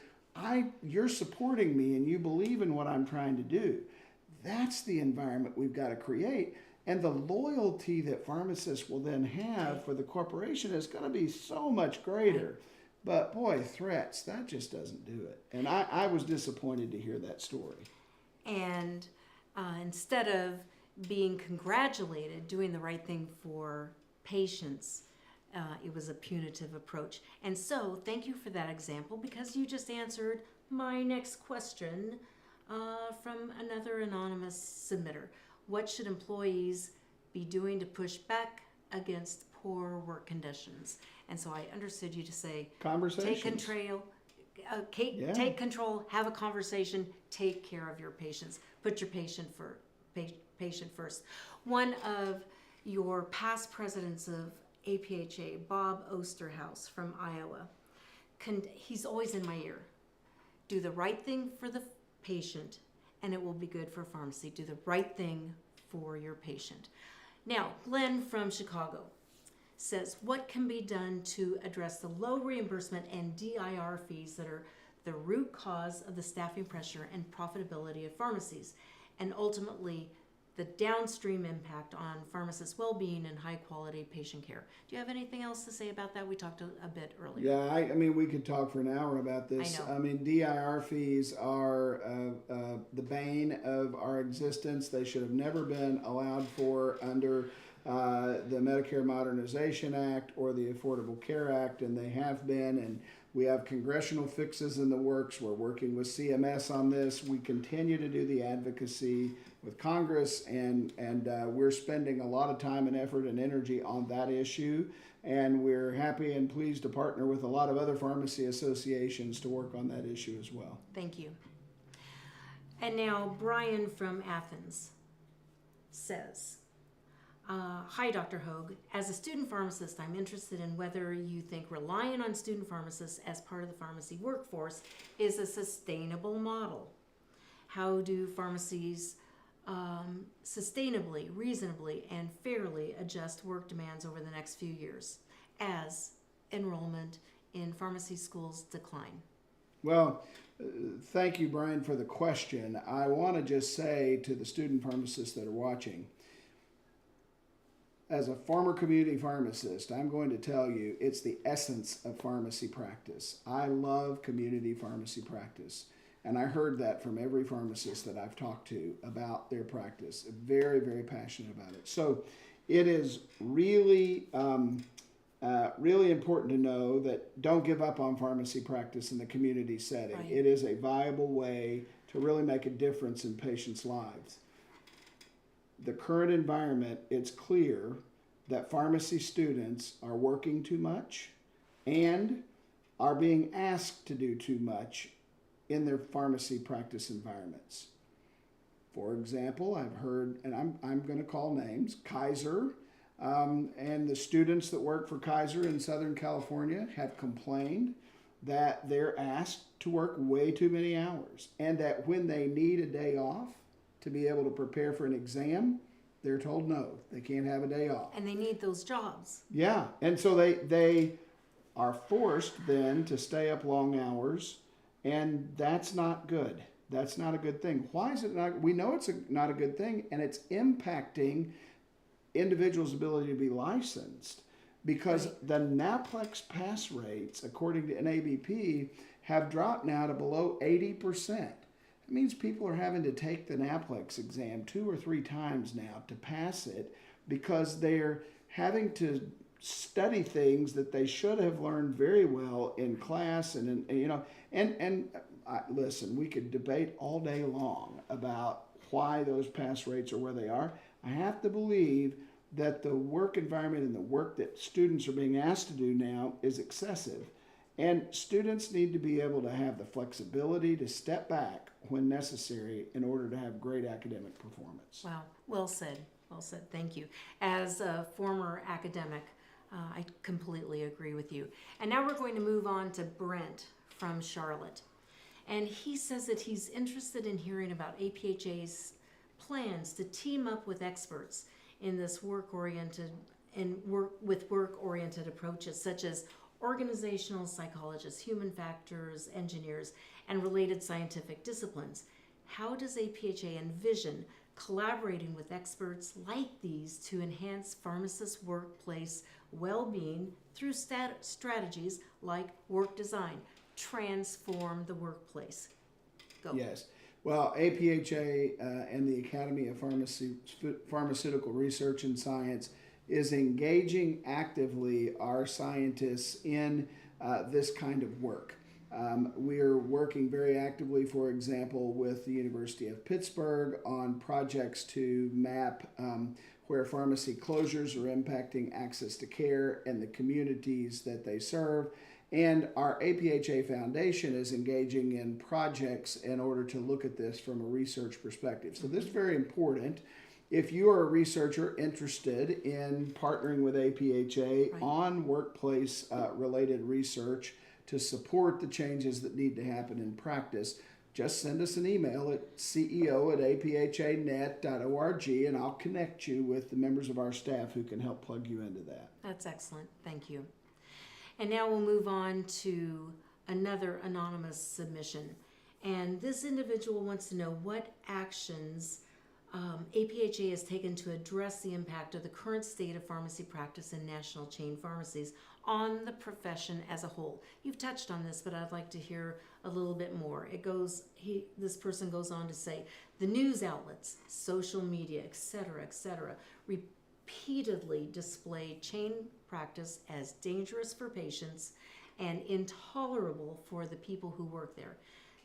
you're supporting me and you believe in what I'm trying to do. That's the environment we've got to create. And the loyalty that pharmacists will then have for the corporation is going to be so much greater. But boy, threats, that just doesn't do it. And I was disappointed to hear that story. And instead of being congratulated, doing the right thing for patients, it was a punitive approach. And so, thank you for that example, because you just answered my next question from another anonymous submitter. What should employees be doing to push back against poor work conditions? And so I understood you to say, Conversations. take control, have a conversation, take care of your patients, put your patient first. One of your past presidents of APhA, Bob Osterhaus from Iowa, he's always in my ear. Do the right thing for the patient, and it will be good for pharmacy. Do the right thing for your patient. Now, Glenn from Chicago says, what can be done to address the low reimbursement and DIR fees that are the root cause of the staffing pressure and profitability of pharmacies, and ultimately the downstream impact on pharmacists' well-being and high-quality patient care? Do you have anything else to say about that? We talked a bit earlier. Yeah, I mean, we could talk for an hour about this. I know. I mean, DIR fees are the bane of our existence. They should have never been allowed for under the Medicare Modernization Act or the Affordable Care Act, and they have been. And we have congressional fixes in the works. We're working with CMS on this. We continue to do the advocacy with Congress, and we're spending a lot of time and effort and energy on that issue. And we're happy and pleased to partner with a lot of other pharmacy associations to work on that issue as well. Thank you. And now Brian from Athens says, hi, Dr. Hogue. As a student pharmacist, I'm interested in whether you think relying on student pharmacists as part of the pharmacy workforce is a sustainable model. How do pharmacies sustainably, reasonably, and fairly adjust work demands over the next few years as enrollment in pharmacy schools decline? Well, thank you, Brian, for the question. I want to just say to the student pharmacists that are watching, as a former community pharmacist, I'm going to tell you it's the essence of pharmacy practice. I love community pharmacy practice. And I heard that from every pharmacist that I've talked to about their practice. Very, very passionate about it. So it is really, really important to know that don't give up on pharmacy practice in the community setting. Right. It is a viable way to really make a difference in patients' lives. The current environment, it's clear that pharmacy students are working too much and are being asked to do too much in their pharmacy practice environments. For example, I've heard, and I'm going to call names, Kaiser, and the students that work for Kaiser in Southern California have complained that they're asked to work way too many hours, and that when they need a day off to be able to prepare for an exam, they're told no, they can't have a day off. And they need those jobs. Yeah, and so they are forced then to stay up long hours, and that's not good. That's not a good thing. Why is it not? We know it's not a good thing, and it's impacting individuals' ability to be licensed because Right. the NAPLEX pass rates, according to NABP, have dropped now to below 80%. It means people are having to take the NAPLEX exam 2 or 3 times now to pass it because they're having to study things that they should have learned very well in class. And listen, we could debate all day long about why those pass rates are where they are. I have to believe that the work environment and the work that students are being asked to do now is excessive. And students need to be able to have the flexibility to step back when necessary in order to have great academic performance. Wow, well said. Well said. Thank you. As a former academic, I completely agree with you. And now we're going to move on to Brent from Charlotte. And he says that he's interested in hearing about APHA's plans to team up with experts in this work-oriented approaches, such as organizational psychologists, human factors engineers, and related scientific disciplines. How does APHA envision collaborating with experts like these to enhance pharmacists' workplace well-being through strategies like work design, transform the workplace? Go. Yes. Well, APHA and the Academy of Pharmaceutical Research and Science is engaging actively our scientists in this kind of work. We're working very actively, for example, with the University of Pittsburgh on projects to map where pharmacy closures are impacting access to care in the communities that they serve. And our APHA Foundation is engaging in projects in order to look at this from a research perspective. So this is very important. If you are a researcher interested in partnering with APHA on workplace related research to support the changes that need to happen in practice, just send us an email at ceo@aphanet.org and I'll connect you with the members of our staff who can help plug you into that. That's excellent. Thank you. And now we'll move on to another anonymous submission. And this individual wants to know what actions APHA has taken to address the impact of the current state of pharmacy practice in national chain pharmacies on the profession as a whole. You've touched on this, but I'd like to hear a little bit more. This person goes on to say, the news outlets, social media, etc., repeatedly display chain practice as dangerous for patients and intolerable for the people who work there.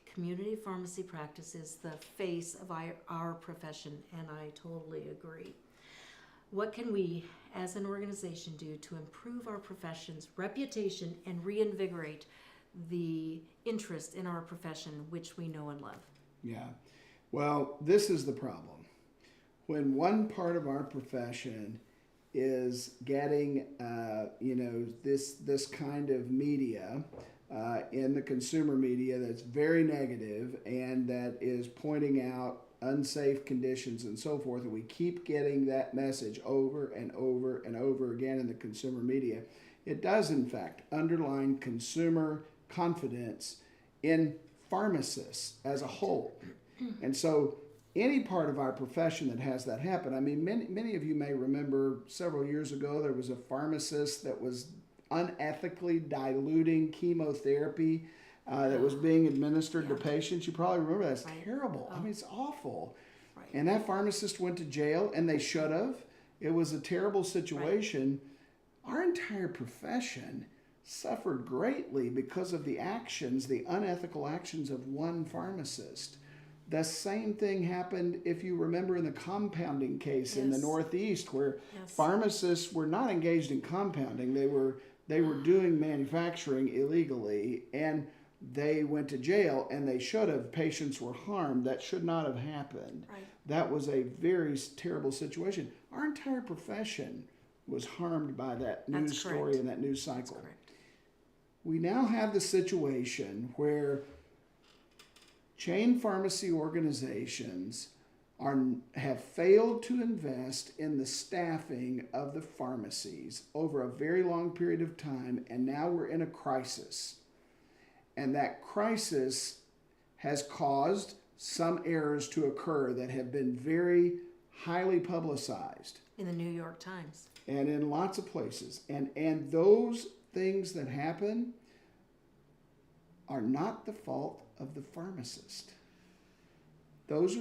Community pharmacy practice is the face of our profession, and I totally agree. What can we, as an organization, do to improve our profession's reputation and reinvigorate the interest in our profession, which we know and love? Yeah. Well, this is the problem. When one part of our profession is getting, this kind of media in the consumer media that's very negative and that is pointing out unsafe conditions and so forth, and we keep getting that message over and over and over again in the consumer media, it does in fact underline consumer confidence in pharmacists as a whole. And so any part of our profession that has that happen, I mean, many of you may remember several years ago there was a pharmacist that was unethically diluting chemotherapy that was being administered to patients. You probably remember that. It's terrible. I mean, it's awful. Right. And that pharmacist went to jail, and they should have. It was a terrible situation. Right. Our entire profession suffered greatly because of the actions, the unethical actions of one pharmacist. The same thing happened, if you remember, in the compounding case in the Northeast, where pharmacists were not engaged in compounding. They were doing manufacturing illegally, and they went to jail, and they should have. Patients were harmed. That should not have happened. Right. That was a very terrible situation. Our entire profession was harmed by that news story and that news cycle. That's correct. We now have the situation where chain pharmacy organizations have failed to invest in the staffing of the pharmacies over a very long period of time, and now we're in a crisis. And that crisis has caused some errors to occur that have been very highly publicized. In the New York Times. And in lots of places. And those things that happen are not the fault of the pharmacist. Those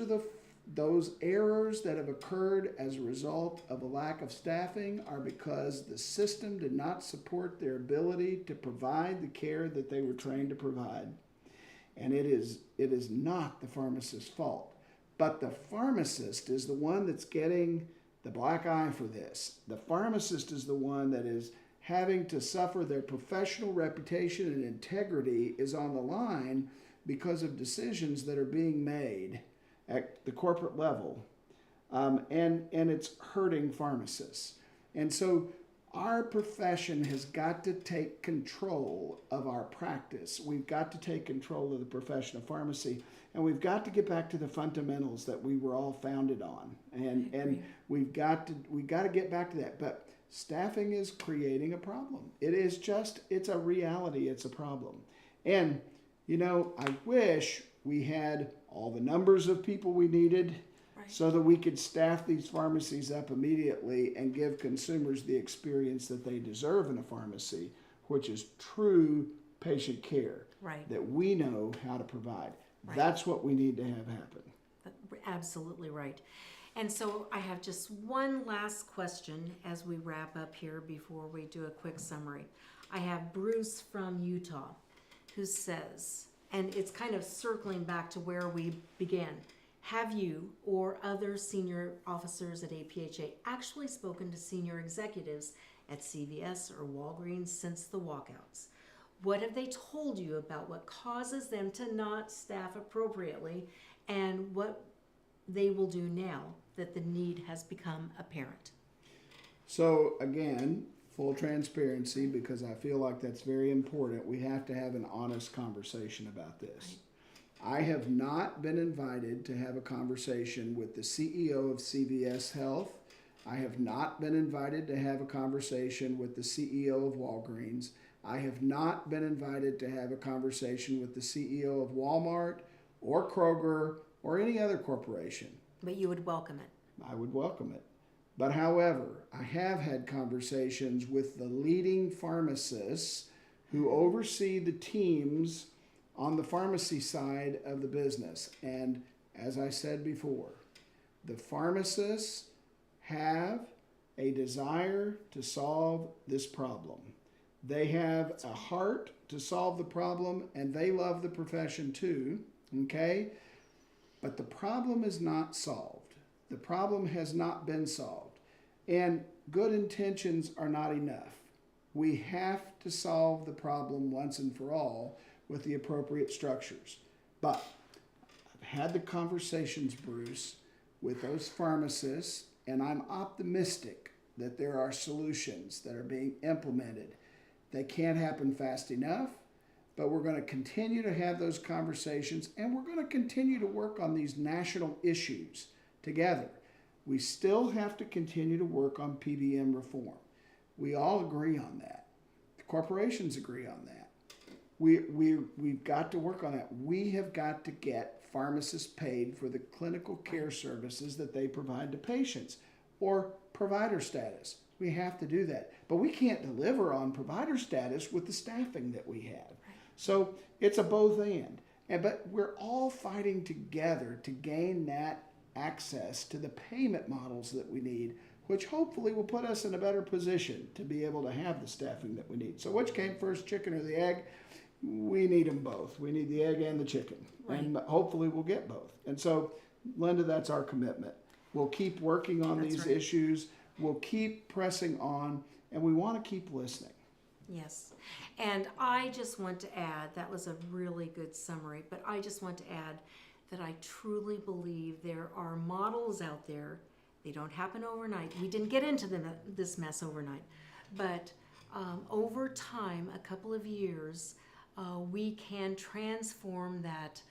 errors that have occurred as a result of a lack of staffing are because the system did not support their ability to provide the care that they were trained to provide. And it is not the pharmacist's fault. But the pharmacist is the one that's getting the black eye for this. The pharmacist is the one that is having to suffer. Their professional reputation and integrity is on the line because of decisions that are being made at the corporate level, and it's hurting pharmacists. And so Our profession has got to take control of our practice. We've got to take control of the profession of pharmacy, and we've got to get back to the fundamentals that we were all founded on. And we've got to get back to that. But staffing is creating a problem. It's a reality. It's a problem. And, I wish we had all the numbers of people we needed so that we could staff these pharmacies up immediately and give consumers the experience that they deserve in a pharmacy, which is true patient care that we know how to provide. That's what we need to have happen. Absolutely right. And so I have just one last question as we wrap up here before we do a quick summary. I have Bruce from Utah who says, and it's kind of circling back to where we began, have you or other senior officers at APhA actually spoken to senior executives at CVS or Walgreens since the walkouts? What have they told you about what causes them to not staff appropriately and what they will do now that the need has become apparent? So again, full transparency, because I feel like that's very important. We have to have an honest conversation about this. I have not been invited to have a conversation with the CEO of CVS Health. I have not been invited to have a conversation with the CEO of Walgreens. I have not been invited to have a conversation with the CEO of Walmart or Kroger or any other corporation. But you would welcome it. I would welcome it. But however, I have had conversations with the leading pharmacists who oversee the teams on the pharmacy side of the business. And as I said before, the pharmacists have a desire to solve this problem. They have a heart to solve the problem, and they love the profession too, okay? But the problem is not solved. The problem has not been solved. And good intentions are not enough. We have to solve the problem once and for all with the appropriate structures. But I've had the conversations, Bruce, with those pharmacists, and I'm optimistic that there are solutions that are being implemented. They can't happen fast enough, but we're going to continue to have those conversations, and we're going to continue to work on these national issues together. We still have to continue to work on PBM reform. We all agree on that. The corporations agree on that. We've got to work on that. We have got to get pharmacists paid for the clinical care services that they provide to patients, or provider status. We have to do that. But we can't deliver on provider status with the staffing that we have. So it's a both and. But we're all fighting together to gain that access to the payment models that we need, which hopefully will put us in a better position to be able to have the staffing that we need. So which came first, chicken or the egg? We need them both. We need the egg and the chicken. Right. And hopefully we'll get both. And so, Linda, that's our commitment. We'll keep working on these issues. We'll keep pressing on, and we want to keep listening. Yes. And I just want to add, that was a really good summary, but I just want to add that I truly believe there are models out there. They don't happen overnight. We didn't get into this mess overnight. But over time, a couple of years, we can transform that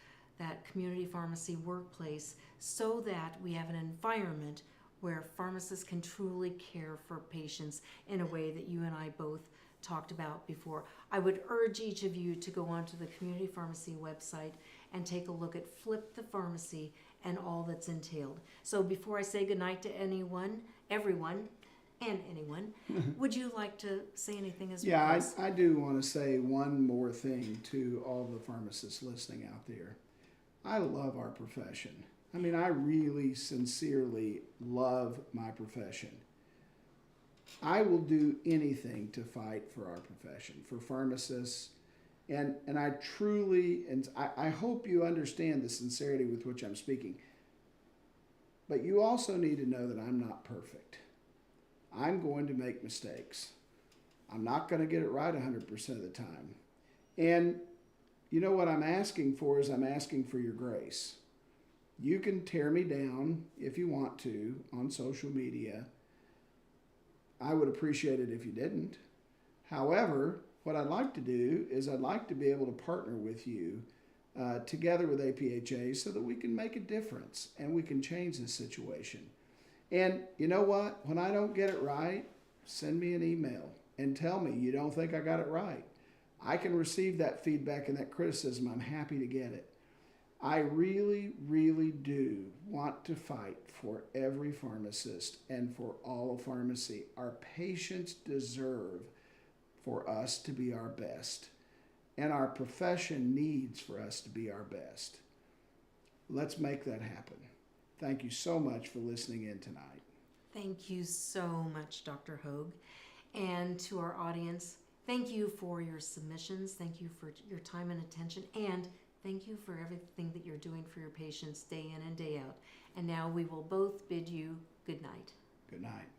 community pharmacy workplace so that we have an environment where pharmacists can truly care for patients in a way that you and I both talked about before. I would urge each of you to go onto the community pharmacy website and take a look at Flip the Pharmacy and all that's entailed. So before I say goodnight to everyone, would you like to say anything as well? Yeah, I do want to say one more thing to all the pharmacists listening out there. I love our profession. I mean, I really sincerely love my profession. I will do anything to fight for our profession, for pharmacists, and I truly, and I hope you understand the sincerity with which I'm speaking. But you also need to know that I'm not perfect. I'm going to make mistakes. I'm not going to get it right 100% of the time. And you know what I'm asking for is I'm asking for your grace. You can tear me down if you want to on social media. I would appreciate it if you didn't. However, what I'd like to do is I'd like to be able to partner with you together with APHA so that we can make a difference and we can change the situation. And you know what? When I don't get it right, send me an email and tell me you don't think I got it right. I can receive that feedback and that criticism. I'm happy to get it. I really, really do want to fight for every pharmacist and for all of pharmacy. Our patients deserve for us to be our best, and our profession needs for us to be our best. Let's make that happen. Thank you so much for listening in tonight. Thank you so much, Dr. Hogue. And to our audience, thank you for your submissions. Thank you for your time and attention. And thank you for everything that you're doing for your patients day in and day out. And now we will both bid you good night. Good night.